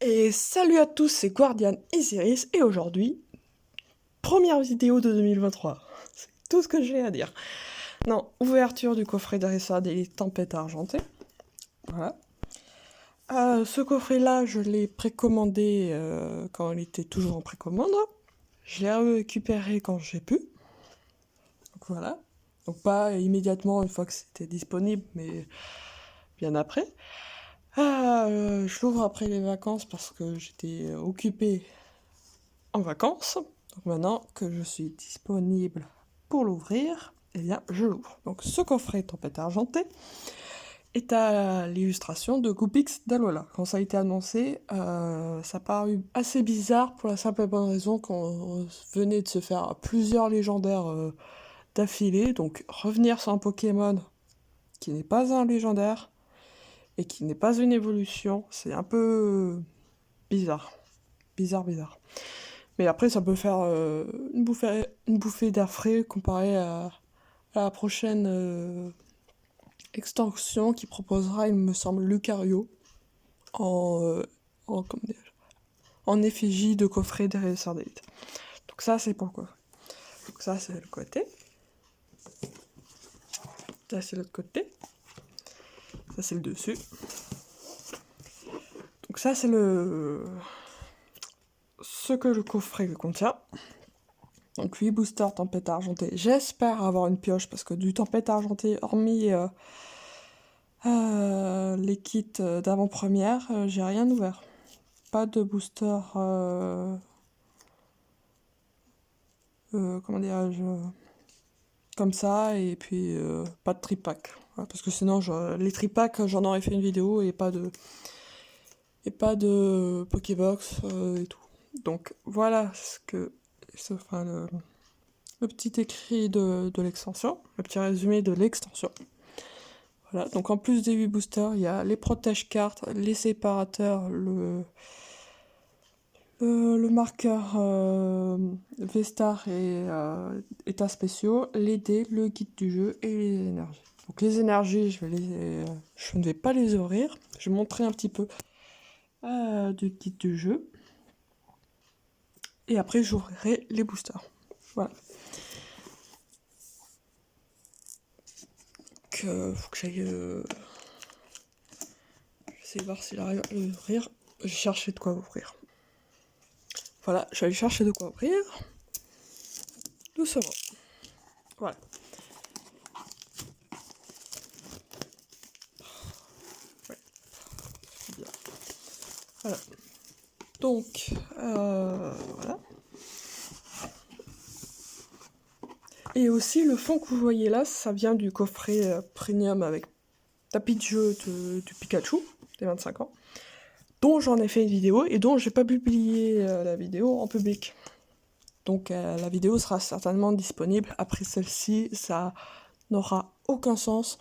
Et salut à tous, c'est Guardian Isiris et aujourd'hui, première vidéo de 2023. C'est tout ce que j'ai à dire. Non, ouverture du coffret d'Arissa des Tempêtes Argentées. Voilà. Ce coffret-là, je l'ai précommandé quand il était toujours en précommande. Je l'ai récupéré quand j'ai pu. Donc voilà. Donc pas immédiatement une fois que c'était disponible, mais bien après. Je l'ouvre après les vacances parce que j'étais occupée en vacances. Donc maintenant que je suis disponible pour l'ouvrir, eh bien je l'ouvre. Donc ce coffret Tempête Argentée est à l'illustration de Goopix d'Alola. Quand ça a été annoncé, ça a paru assez bizarre pour la simple et bonne raison qu'on venait de se faire plusieurs légendaires d'affilée. Donc revenir sur un Pokémon qui n'est pas un légendaire et qui n'est pas une évolution, c'est un peu bizarre. Bizarre. Mais après, ça peut faire une bouffée d'air frais comparé à la prochaine extension qui proposera, il me semble, Lucario en, comment dire, en effigie de coffret des Sardaites. Donc ça, c'est pour quoi. Donc ça, c'est le côté. Ça, c'est l'autre côté. Ça, c'est le dessus. Donc ça, c'est ce que le coffret contient. Donc 8 boosters Tempête Argentée. J'espère avoir une pioche parce que du Tempête Argentée, hormis les kits d'avant-première, j'ai rien ouvert. Pas de booster, comment dirais-je, comme ça, et puis pas de tripack. Voilà, parce que sinon, les tripacks, j'en aurais fait une vidéo et pas de Pokébox et tout. Donc voilà enfin, le petit écrit de l'extension, le petit résumé de l'extension. Voilà, donc en plus des 8 boosters, il y a les protège-cartes, les séparateurs, le marqueur Vestar et états spéciaux, les dés, le guide du jeu et les énergies. Donc les énergies, je ne vais pas les ouvrir. Je vais montrer un petit peu du guide du jeu. Et après, j'ouvrirai les boosters. Voilà. Donc, faut que j'aille... Je vais essayer de voir s'il arrive à l'ouvrir. Je vais chercher de quoi ouvrir. Voilà, je vais aller chercher de quoi ouvrir. Doucement. Voilà. Ouais. Bien. Voilà. Donc, voilà. Et aussi, le fond que vous voyez là, ça vient du coffret premium avec tapis de jeu du Pikachu, des 25 ans, dont j'en ai fait une vidéo et dont j'ai pas publié la vidéo en public. Donc la vidéo sera certainement disponible après celle-ci, ça n'aura aucun sens,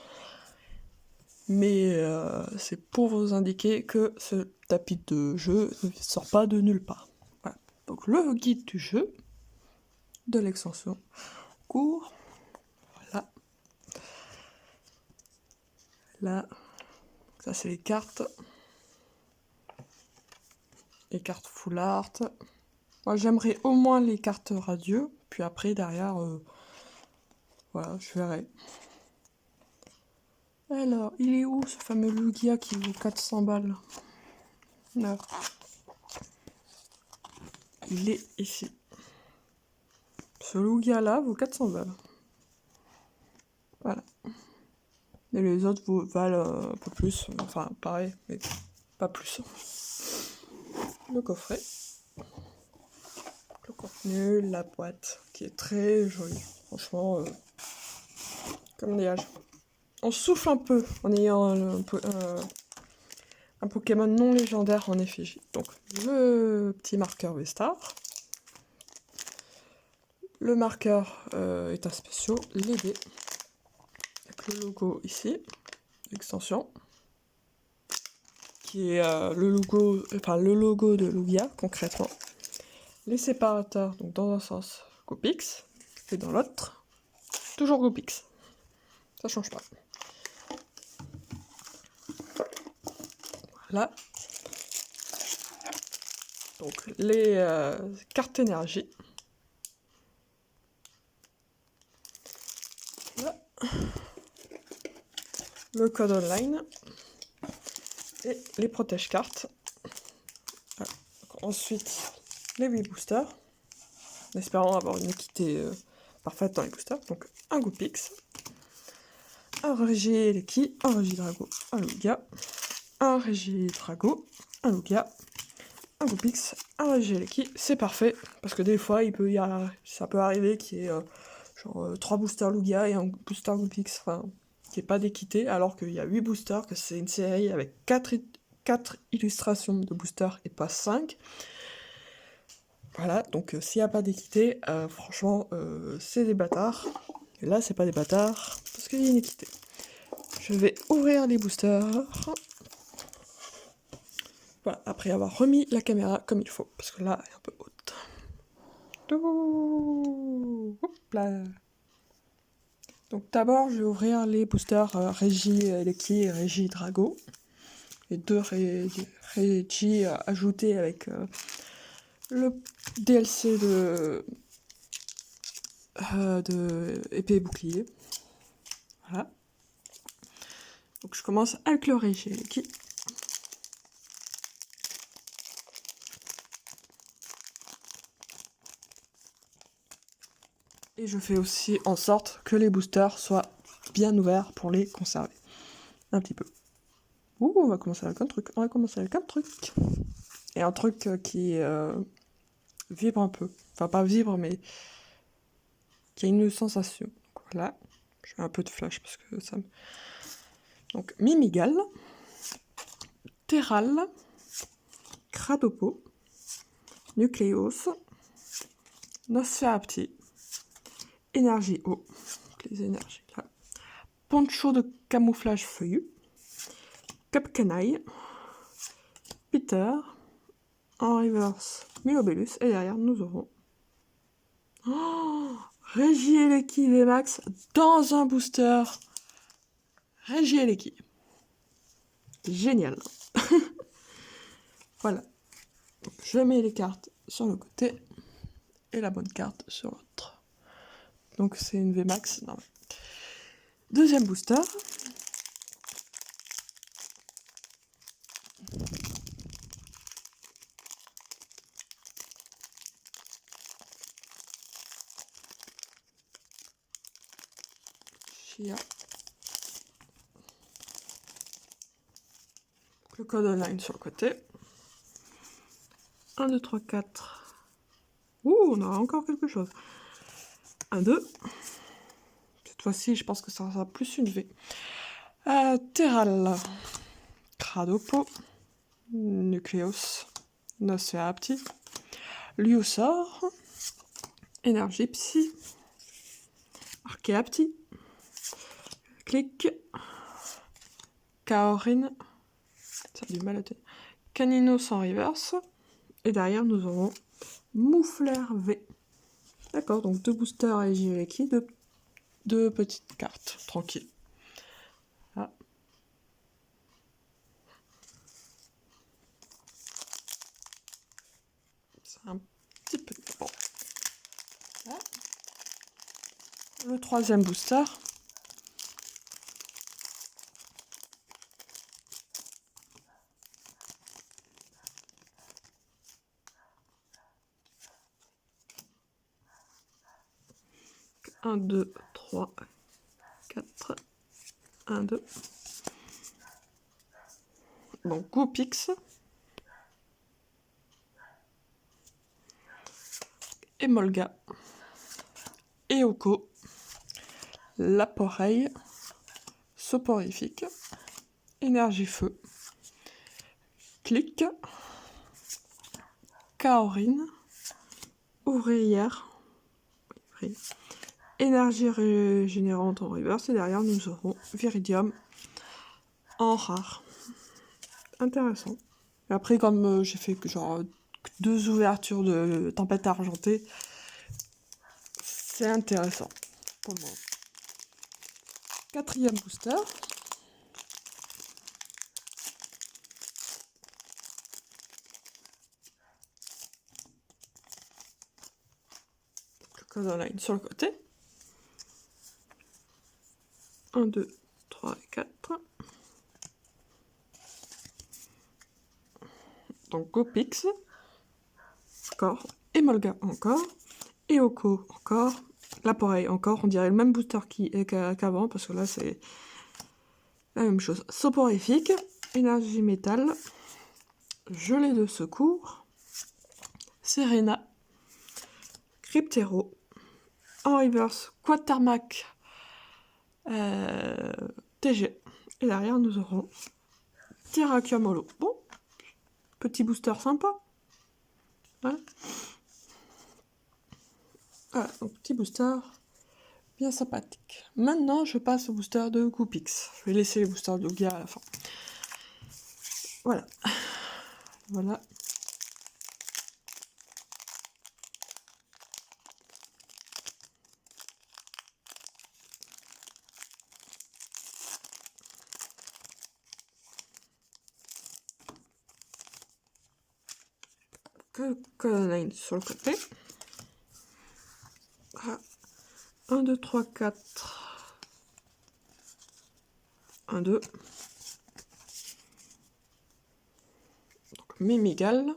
mais c'est pour vous indiquer que ce tapis de jeu ne sort pas de nulle part. Voilà. Donc le guide du jeu de l'extension court, voilà. Là, ça c'est les cartes. Les cartes full art. Moi j'aimerais au moins les cartes radieux, puis après derrière, voilà, je verrai. Alors, il est où ce fameux Lugia qui vaut 400 balles? Là. Il est ici. Ce Lugia là vaut 400 balles. Voilà. Et les autres valent un peu plus, enfin pareil, mais pas plus. Le coffret. Le contenu, la boîte, qui est très jolie. Franchement, comment dirais-je, on souffle un peu en ayant un Pokémon non légendaire en effigie. Donc le petit marqueur Vestar, le marqueur états spéciaux, les dés, avec le logo ici, l'extension, qui est le logo de Lugia concrètement. Les séparateurs, donc dans un sens Goopix, et dans l'autre, toujours Goopix. Ça change pas. Voilà. Donc les cartes énergie. Là. Le code online. Et les protège cartes. Voilà. Ensuite, les 8 boosters. En espérant avoir une équité parfaite dans les boosters. Donc un Goopix. Un Regieleki, un Regidrago, un Lugia. Un Regidrago, un Lugia. Un Goopix, un Regieleki, c'est parfait, parce que des fois, ça peut arriver qu'il y ait 3 boosters Lugia et un booster Goopix, enfin, qu'il n'y ait pas d'équité, alors qu'il y a 8 boosters, que c'est une série avec 4 illustrations de boosters et pas 5. Voilà, donc s'il n'y a pas d'équité, franchement, c'est des bâtards. Et là, c'est pas des bâtards, parce qu'il y a une équité. Je vais ouvrir les boosters. Voilà, après avoir remis la caméra comme il faut, parce que là, elle est un peu haute. Hop là. Donc d'abord, je vais ouvrir les boosters Regieleki et Regidrago. Les 2 Regi ajoutés avec le DLC de épée et bouclier. Voilà. Donc je commence avec le Regieleki. Et je fais aussi en sorte que les boosters soient bien ouverts pour les conserver. Un petit peu. Ouh, on va commencer avec un truc. Et un truc qui vibre un peu. Enfin, pas vibre, mais qui a une sensation. Donc voilà. Je fais un peu de flash parce que ça me... Donc, Mimigal. Terral. Cradopo. Nucleos. Nosferapti. Énergie eau. Donc les énergies là. Poncho de camouflage feuillu. Capcanaille. Peter. En reverse, Milobellus. Et derrière, nous aurons... Oh, Regieleki VMAX dans un booster. Regieleki. Génial. Voilà. Je mets les cartes sur le côté et la bonne carte sur l'autre. Donc c'est une VMAX. Non. Deuxième booster. Chia. Le code online sur le côté. 1, 2, 3, 4. Ouh, on aura encore quelque chose. 1, 2. Cette fois-ci, je pense que ça sera plus une V. Terral. Cradopo. Nucleos. Nosferapti. Liusor. Énergie Psy. Archeapti. Click. Kaorin. Ça a du mal à tenir. Caninos en reverse. Et derrière, nous aurons Moufleur V. D'accord, donc 2 boosters et Regieleki, 2 petites cartes. Tranquille. Ah. C'est un petit peu... Bon. Là. Le troisième booster. Un, 2, 3, 4. 1, 2. Bon, Goopix. Emolga. Eoko. Laporeille. Soporifique. Énergie feu. Clic. Kaorin. Ouvrière. Énergie régénérante en reverse. Et derrière, nous aurons Viridium en rare. Intéressant. Et après, comme j'ai fait genre 2 ouvertures de tempête argentée, c'est intéressant pour le moment. Quatrième booster. code online sur le côté. 1, 2, 3 et 4. Donc Gopix, encore, Emolga encore, Eoko encore, l'appareil encore, on dirait le même booster qu'avant, parce que là c'est la même chose. Soporifique, énergie métal, gelée de secours, Serena, Cryptero, en reverse, Quatermac, TG, et derrière nous aurons Terrakium Holo. Bon, petit booster sympa. Voilà. Voilà, donc petit booster bien sympathique. Maintenant, je passe au booster de Goopix. Je vais laisser les boosters de Lugia à la fin. Voilà. Voilà. Code sur le côté. 1, 2, 3, 4. 1, 2. Donc Mimigal.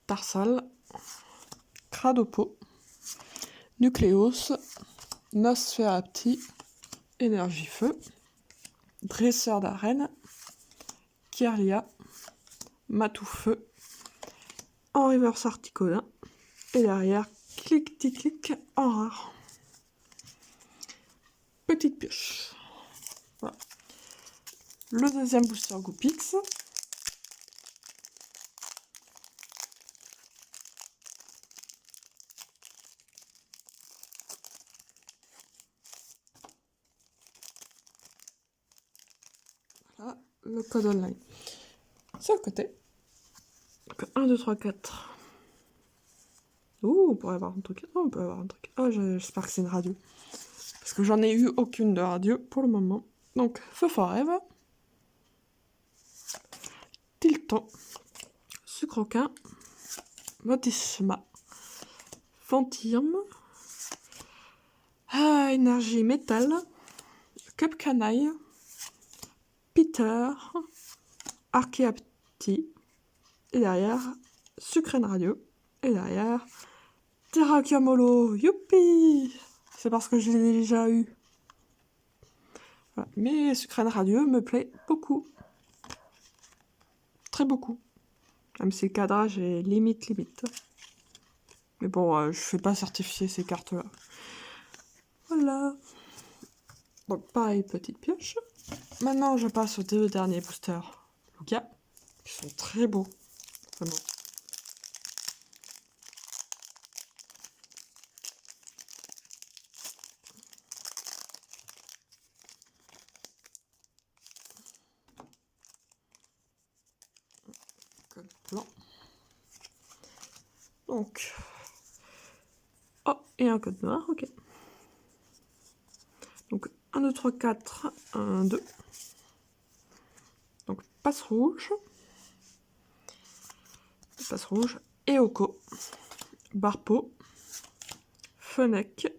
Tarsal. Cradopo. Nucléos. Nosferapti. Énergie Feu. Dresseur d'arène. Kirlia. Matou-Feu. En reverse Articolin. Et derrière, clic-tic-clic en rare. Petite pioche. Voilà. Le deuxième booster Goopix. Voilà, le code online. Sur le côté. Donc 1, 2, 3, 4. Ouh, on pourrait avoir un truc. Oh, on peut avoir un truc. Oh, j'espère que c'est une radio. Parce que j'en ai eu aucune de radio pour le moment. Donc, Feu Forever. Tilton. Sucroquin. Motisma. Fantirme. Énergie métal. Cup Canaille. Peter. Archeapti. Et derrière, Sucrène Radio. Et derrière, Terrakium Holo. Youpi! C'est parce que je l'ai déjà eu. Voilà. Mais Sucrène Radio me plaît beaucoup. Très beaucoup. Même si le cadrage est limite. Mais bon, je fais pas certifier ces cartes-là. Voilà. Donc pareil, petite pioche. Maintenant, je passe aux deux derniers boosters Lugia, qui sont très beaux. Vraiment. Code blanc. Donc. Oh, et un code noir, ok. Donc 1, 2, 3, 4, 1, 2. Donc passe rouge. Passe rouge. Eoko. Barpo. Fennec.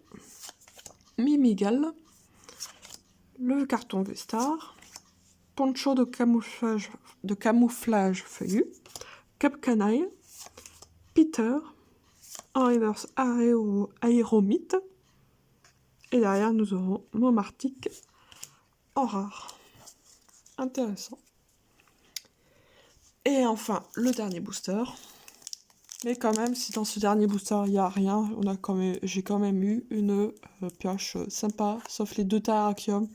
Mimigal. Le carton V-Star. Poncho de camouflage feuillu. Cap Canaille. Peter. En reverse Aéromite. Et derrière, nous aurons Momartic en rare. Intéressant. Et enfin, le dernier booster. Mais quand même, si dans ce dernier booster, il n'y a rien, j'ai quand même eu une pioche sympa, sauf les deux Terrakium.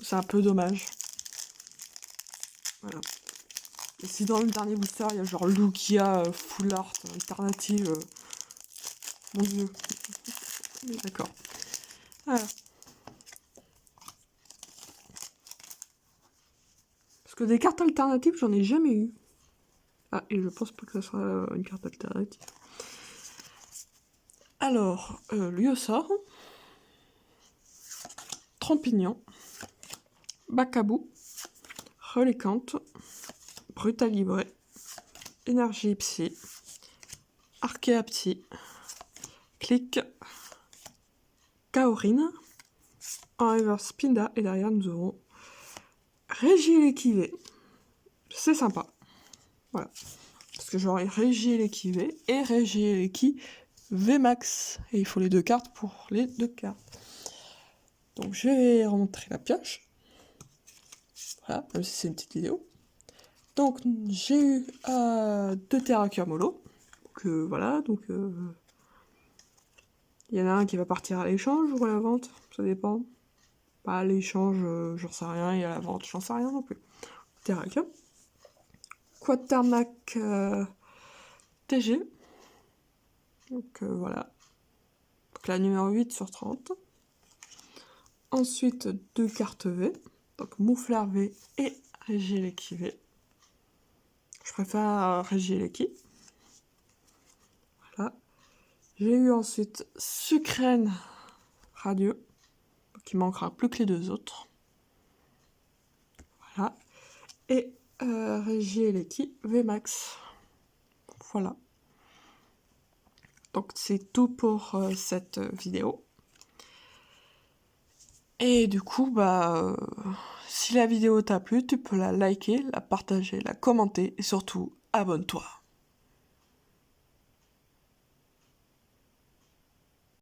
C'est un peu dommage. Voilà. Et si dans le dernier booster, il y a genre Lugia, Full Art, alternative, mon dieu. D'accord. Voilà. Parce que des cartes alternatives, j'en ai jamais eu. Ah, et je pense pas que ça sera une carte alternative. Alors, Lyosor, Trampignon, Bacabou, Relécante, Brutalibré, Énergie Psy, Archéapti, Click, Kaorin, en reverse Pinda, et derrière nous aurons Regieleki. C'est sympa. Voilà. Parce que j'aurai Regieleki V et Regieleki VMAX. Et il faut les deux cartes pour les deux cartes. Donc je vais remontrer la pioche. Voilà, même si c'est une petite vidéo. Donc j'ai eu 2 Terracoeur Molo. Voilà, donc il y en a un qui va partir à l'échange ou à la vente, ça dépend. Pas à l'échange, j'en sais rien, et à la vente, j'en sais rien non plus. Terracoeur. Quatermac TG. Donc voilà. Donc la numéro 8 sur 30. Ensuite 2 cartes V. Donc Mouflard V et Regieleki V. Je préfère Regieleki. Voilà. J'ai eu ensuite Sucrène Radio. Donc il manquera plus que les 2 autres. Voilà. Et Regieleki VMAX. Voilà. Donc c'est tout pour cette vidéo. Et du coup, si la vidéo t'a plu, tu peux la liker, la partager, la commenter et surtout, abonne-toi.